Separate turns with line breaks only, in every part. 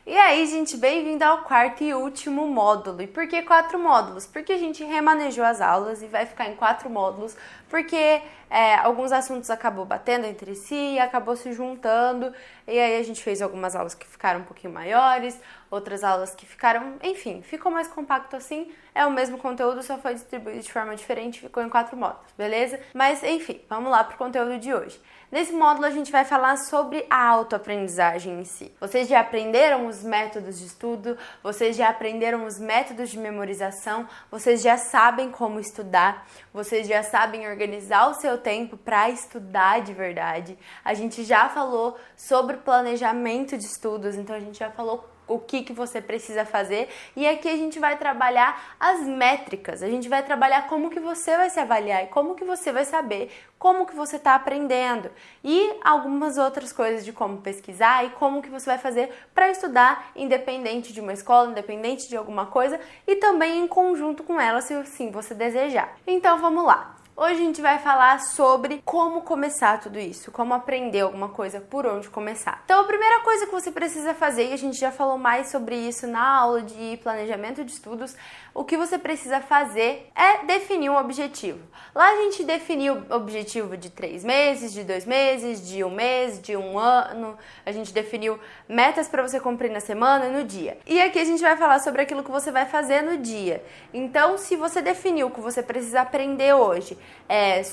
E aí, gente, bem-vindo ao quarto e último módulo. E por que 4 módulos? Porque a gente remanejou as aulas e vai ficar em 4 módulos, porque alguns assuntos acabou batendo entre si e acabou se juntando. E aí a gente fez algumas aulas que ficaram um pouquinho maiores, outras aulas que ficaram, enfim, ficou mais compacto assim. É o mesmo conteúdo, só foi distribuído de forma diferente, ficou em 4 módulos, beleza? Mas, enfim, vamos lá pro conteúdo de hoje. Nesse módulo a gente vai falar sobre a autoaprendizagem em si. Vocês já aprenderam os métodos de estudo, vocês já aprenderam os métodos de memorização, vocês já sabem como estudar, vocês já sabem organizar o seu tempo para estudar de verdade. A gente já falou sobre planejamento de estudos, então a gente já falou o que você precisa fazer, e aqui a gente vai trabalhar as métricas, a gente vai trabalhar como que você vai se avaliar e como que você vai saber como que você está aprendendo e algumas outras coisas de como pesquisar e como que você vai fazer para estudar independente de uma escola, independente de alguma coisa e também em conjunto com ela, se assim você desejar. Então vamos lá! Hoje a gente vai falar sobre como começar tudo isso, como aprender alguma coisa, por onde começar. Então a primeira coisa que você precisa fazer, e a gente já falou mais sobre isso na aula de planejamento de estudos, o que você precisa fazer é definir um objetivo. Lá a gente definiu o objetivo de 3 meses, de 2 meses, de 1 mês, de 1 ano, a gente definiu metas para você cumprir na semana e no dia. E aqui a gente vai falar sobre aquilo que você vai fazer no dia. Então, se você definiu o que você precisa aprender hoje,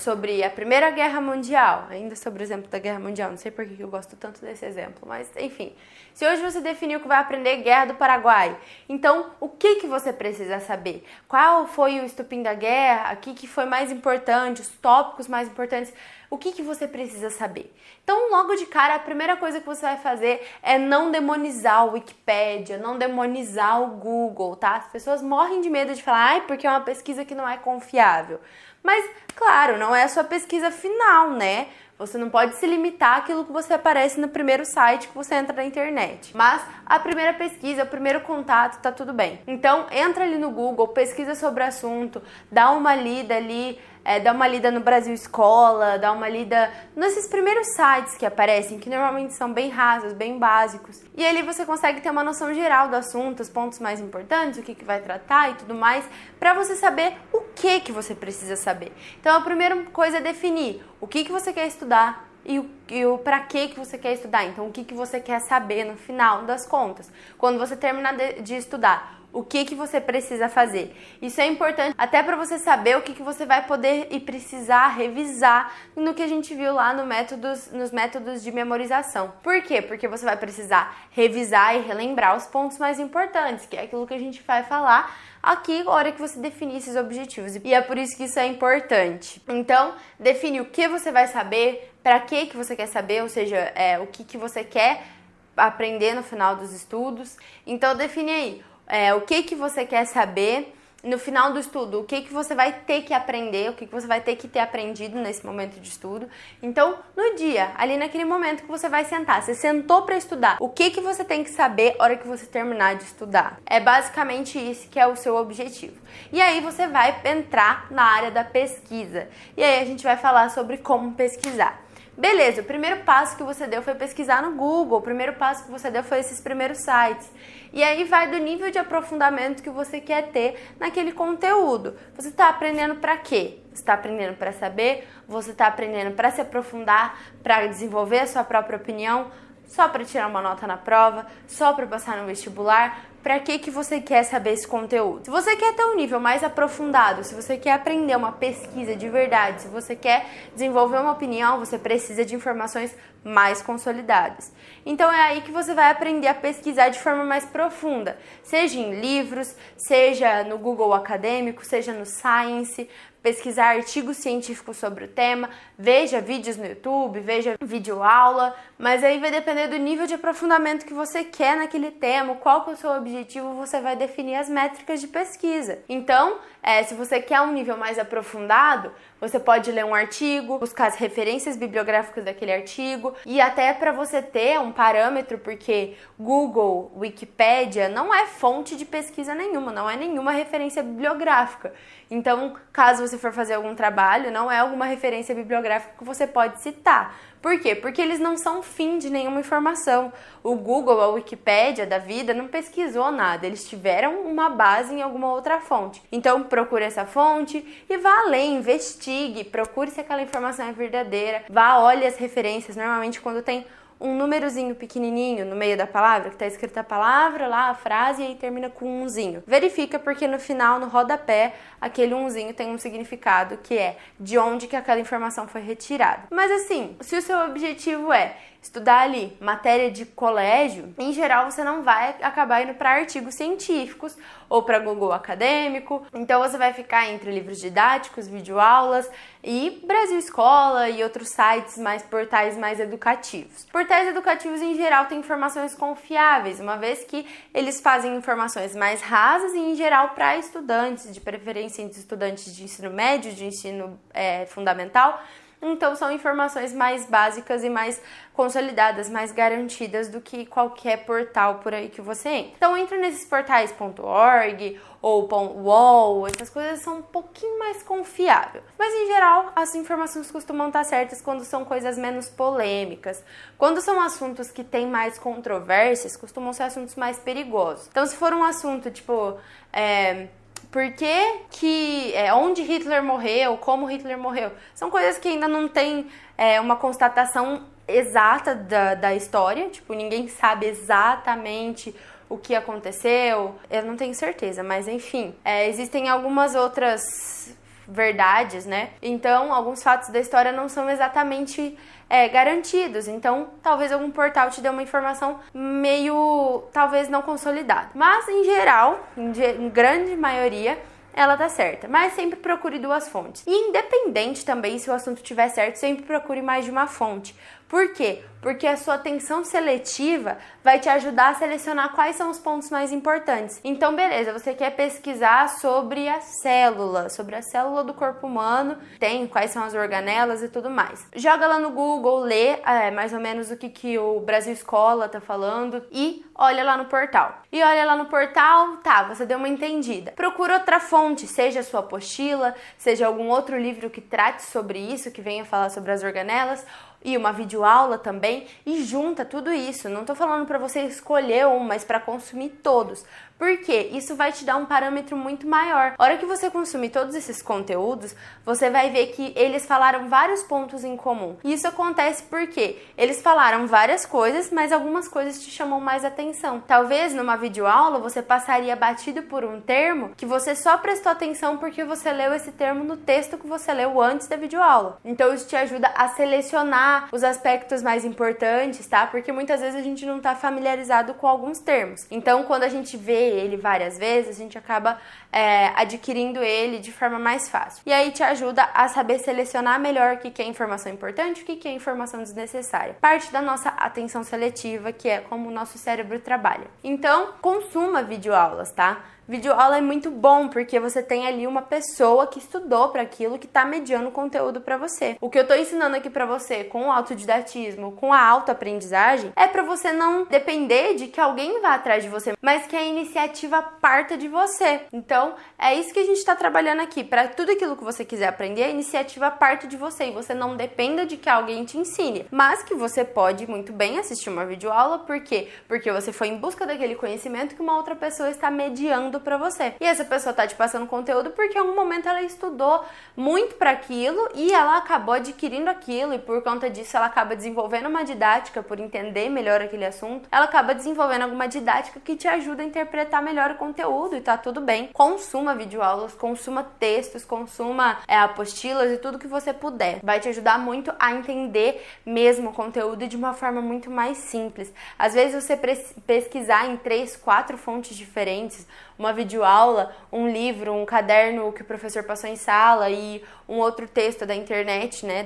sobre a Primeira Guerra Mundial, ainda sobre o exemplo da Guerra Mundial, não sei por que eu gosto tanto desse exemplo, mas enfim. Se hoje você definiu que vai aprender Guerra do Paraguai, então o que você precisa saber? Qual foi o estopim da guerra? O que foi mais importante? Os tópicos mais importantes? O que você precisa saber? Então, logo de cara, a primeira coisa que você vai fazer é não demonizar o Wikipédia, não demonizar o Google, tá? As pessoas morrem de medo de falar, porque é uma pesquisa que não é confiável. Mas, claro, não é a sua pesquisa final, né? Você não pode se limitar àquilo que você aparece no primeiro site que você entra na internet. Mas a primeira pesquisa, o primeiro contato, tá tudo bem. Então, entra ali no Google, pesquisa sobre o assunto, dá uma lida ali, dá uma lida no Brasil Escola, dá uma lida nesses primeiros sites que aparecem, que normalmente são bem rasos, bem básicos. E ali você consegue ter uma noção geral do assunto, os pontos mais importantes, o que vai tratar e tudo mais, para você saber o que você precisa saber. Então, a primeira coisa é definir o que você quer estudar e o para que você quer estudar. Então, o que você quer saber no final das contas. Quando você terminar de estudar, o que você precisa fazer. Isso é importante até para você saber o que você vai poder e precisar revisar no que a gente viu lá nos métodos de memorização. Por quê? Porque você vai precisar revisar e relembrar os pontos mais importantes, que é aquilo que a gente vai falar aqui na hora que você definir esses objetivos. E é por isso que isso é importante. Então, define o que você vai saber, para que você quer saber, ou seja, o que você quer aprender no final dos estudos. Então, define aí o que você quer saber no final do estudo, o que você vai ter que aprender, o que você vai ter que ter aprendido nesse momento de estudo. Então, no dia, ali naquele momento que você vai sentar, você sentou para estudar, o que você tem que saber na hora que você terminar de estudar. É basicamente isso que é o seu objetivo. E aí você vai entrar na área da pesquisa. E aí a gente vai falar sobre como pesquisar. Beleza, o primeiro passo que você deu foi pesquisar no Google, o primeiro passo que você deu foi esses primeiros sites. E aí vai do nível de aprofundamento que você quer ter naquele conteúdo. Você está aprendendo para quê? Você está aprendendo para saber? Você está aprendendo para se aprofundar, para desenvolver a sua própria opinião? Só para tirar uma nota na prova? Só para passar no vestibular? Para que você quer saber esse conteúdo? Se você quer ter um nível mais aprofundado, se você quer aprender uma pesquisa de verdade, se você quer desenvolver uma opinião, você precisa de informações mais consolidadas. Então é aí que você vai aprender a pesquisar de forma mais profunda, seja em livros, seja no Google Acadêmico, seja no Science, pesquisar artigos científicos sobre o tema, veja vídeos no YouTube, veja videoaula, mas aí vai depender do nível de aprofundamento que você quer naquele tema, qual que é o seu objetivo, você vai definir as métricas de pesquisa. Então, se você quer um nível mais aprofundado, você pode ler um artigo, buscar as referências bibliográficas daquele artigo e até para você ter um parâmetro, porque Google, Wikipédia não é fonte de pesquisa nenhuma, não é nenhuma referência bibliográfica. Então, caso você for fazer algum trabalho, não é alguma referência bibliográfica que você pode citar. Por quê? Porque eles não são fim de nenhuma informação. O Google, a Wikipédia da vida não pesquisou nada, eles tiveram uma base em alguma outra fonte. Então procure essa fonte e vá além, investigue, procure se aquela informação é verdadeira, vá, olhe as referências. Normalmente quando tem um númerozinho pequenininho no meio da palavra, que tá escrita a palavra lá, a frase, e aí termina com um umzinho. Verifica, porque no final, no rodapé, aquele umzinho tem um significado, que é de onde que aquela informação foi retirada. Mas assim, se o seu objetivo é estudar ali matéria de colégio, em geral você não vai acabar indo para artigos científicos ou para Google Acadêmico. Então você vai ficar entre livros didáticos, videoaulas e Brasil Escola e outros sites, portais mais educativos. Portais educativos em geral têm informações confiáveis, uma vez que eles fazem informações mais rasas e em geral para estudantes, de preferência entre estudantes de ensino médio, de ensino fundamental. Então são informações mais básicas e mais consolidadas, mais garantidas do que qualquer portal por aí que você entra. Então entra nesses portais .org ou .wall, essas coisas são um pouquinho mais confiáveis. Mas em geral as informações costumam estar certas quando são coisas menos polêmicas. Quando são assuntos que têm mais controvérsias, costumam ser assuntos mais perigosos. Então se for um assunto tipo... Por que onde Hitler morreu, como Hitler morreu, são coisas que ainda não tem uma constatação exata da história, tipo, ninguém sabe exatamente o que aconteceu, eu não tenho certeza, mas enfim, existem algumas outras verdades, né? Então, alguns fatos da história não são exatamente garantidos. Então, talvez algum portal te dê uma informação meio, talvez não consolidada. Mas, em geral, em grande maioria, ela tá certa. Mas sempre procure duas fontes. E independente também se o assunto estiver certo, sempre procure mais de uma fonte. Por quê? Porque a sua atenção seletiva vai te ajudar a selecionar quais são os pontos mais importantes. Então, beleza, você quer pesquisar sobre a célula do corpo humano, tem quais são as organelas e tudo mais. Joga lá no Google, lê mais ou menos o que o Brasil Escola tá falando e olha lá no portal. E olha lá no portal, tá, você deu uma entendida. Procura outra fonte, seja a sua apostila, seja algum outro livro que trate sobre isso, que venha falar sobre as organelas, e uma videoaula também, e junta tudo isso. Não tô falando para você escolher um, mas para consumir todos. Por quê? Isso vai te dar um parâmetro muito maior. A hora que você consumir todos esses conteúdos, você vai ver que eles falaram vários pontos em comum. E isso acontece porque eles falaram várias coisas, mas algumas coisas te chamam mais atenção. Talvez numa videoaula você passaria batido por um termo que você só prestou atenção porque você leu esse termo no texto que você leu antes da videoaula. Então isso te ajuda a selecionar os aspectos mais importantes, tá? Porque muitas vezes a gente não tá familiarizado com alguns termos. Então quando a gente vê ele várias vezes, a gente acaba adquirindo ele de forma mais fácil. E aí te ajuda a saber selecionar melhor o que é informação importante e o que é informação desnecessária. Parte da nossa atenção seletiva, que é como o nosso cérebro trabalha. Então, consuma videoaulas, tá? Videoaula é muito bom porque você tem ali uma pessoa que estudou para aquilo, que tá mediando o conteúdo para você. O que eu tô ensinando aqui para você com o autodidatismo, com a autoaprendizagem, é para você não depender de que alguém vá atrás de você, mas que a iniciativa parta de você. Então, é isso que a gente tá trabalhando aqui. Para tudo aquilo que você quiser aprender, a iniciativa parte de você e você não dependa de que alguém te ensine, mas que você pode muito bem assistir uma videoaula. Por quê? Porque você foi em busca daquele conhecimento que uma outra pessoa está mediando para você. E essa pessoa tá te passando conteúdo porque em algum momento ela estudou muito para aquilo e ela acabou adquirindo aquilo, e por conta disso ela acaba desenvolvendo uma didática, por entender melhor aquele assunto, ela acaba desenvolvendo alguma didática que te ajuda a interpretar melhor o conteúdo, e tá tudo bem. Consuma videoaulas, consuma textos, consuma apostilas e tudo que você puder. Vai te ajudar muito a entender mesmo o conteúdo de uma forma muito mais simples. Às vezes você pesquisar em 3, 4 fontes diferentes, uma videoaula, um livro, um caderno que o professor passou em sala e um outro texto da internet, né,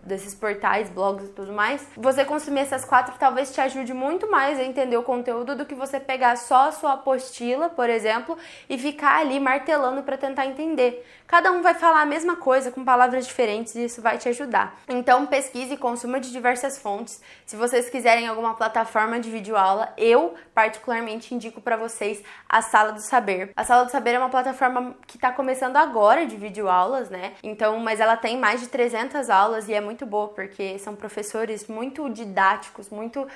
desses portais, blogs e tudo mais. Você consumir essas 4 talvez te ajude muito mais a entender o conteúdo do que você pegar só a sua apostila, por exemplo, e ficar ali martelando para tentar entender. Cada um vai falar a mesma coisa com palavras diferentes e isso vai te ajudar. Então pesquise e consuma de diversas fontes. Se vocês quiserem alguma plataforma de videoaula, eu particularmente indico para vocês a Sala do Saber. A Sala do Saber é uma plataforma que está começando agora de videoaulas, né? Então Então, mas ela tem mais de 300 aulas e é muito boa, porque são professores muito didáticos, muito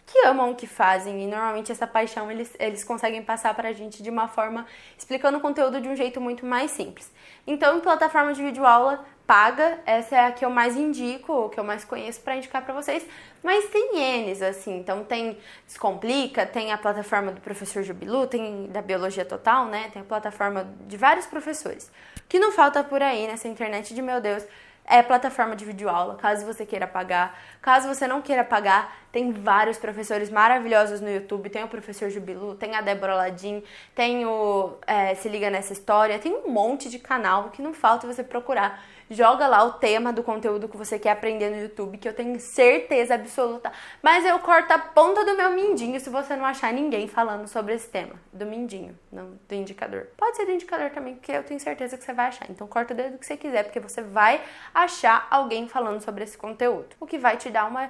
que amam o que fazem, e normalmente essa paixão eles conseguem passar pra gente de uma forma, explicando o conteúdo de um jeito muito mais simples. Então, em plataforma de videoaula paga, essa é a que eu mais indico, que eu mais conheço pra indicar pra vocês, mas tem N's, assim, então tem Descomplica, tem a plataforma do professor Jubilu, tem da Biologia Total, né, tem a plataforma de vários professores. O que não falta por aí nessa internet de meu Deus é plataforma de videoaula, caso você queira pagar. Caso você não queira pagar, tem vários professores maravilhosos no YouTube. Tem o professor Jubilu, tem a Débora Ladim, tem o Se Liga Nessa História. Tem um monte de canal que não falta você procurar. Joga lá o tema do conteúdo que você quer aprender no YouTube, que eu tenho certeza absoluta. Mas eu corto a ponta do meu mindinho se você não achar ninguém falando sobre esse tema. Do mindinho, não do indicador. Pode ser do indicador também, porque eu tenho certeza que você vai achar. Então corta o dedo que você quiser, porque você vai achar alguém falando sobre esse conteúdo. O que vai te dar uma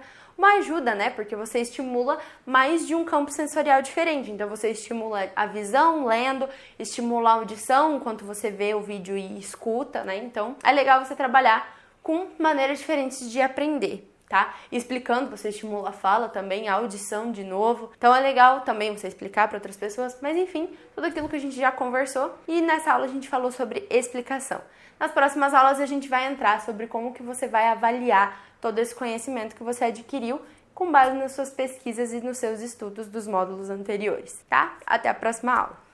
ajuda, né? Porque você estimula mais de um campo sensorial diferente. Então você estimula a visão lendo, estimula a audição enquanto você vê o vídeo e escuta, né? Então é legal você trabalhar com maneiras diferentes de aprender, tá? Explicando, você estimula a fala também, a audição de novo. Então é legal também você explicar para outras pessoas, mas enfim, tudo aquilo que a gente já conversou, e nessa aula a gente falou sobre explicação. Nas próximas aulas a gente vai entrar sobre como que você vai avaliar todo esse conhecimento que você adquiriu com base nas suas pesquisas e nos seus estudos dos módulos anteriores, tá? Até a próxima aula!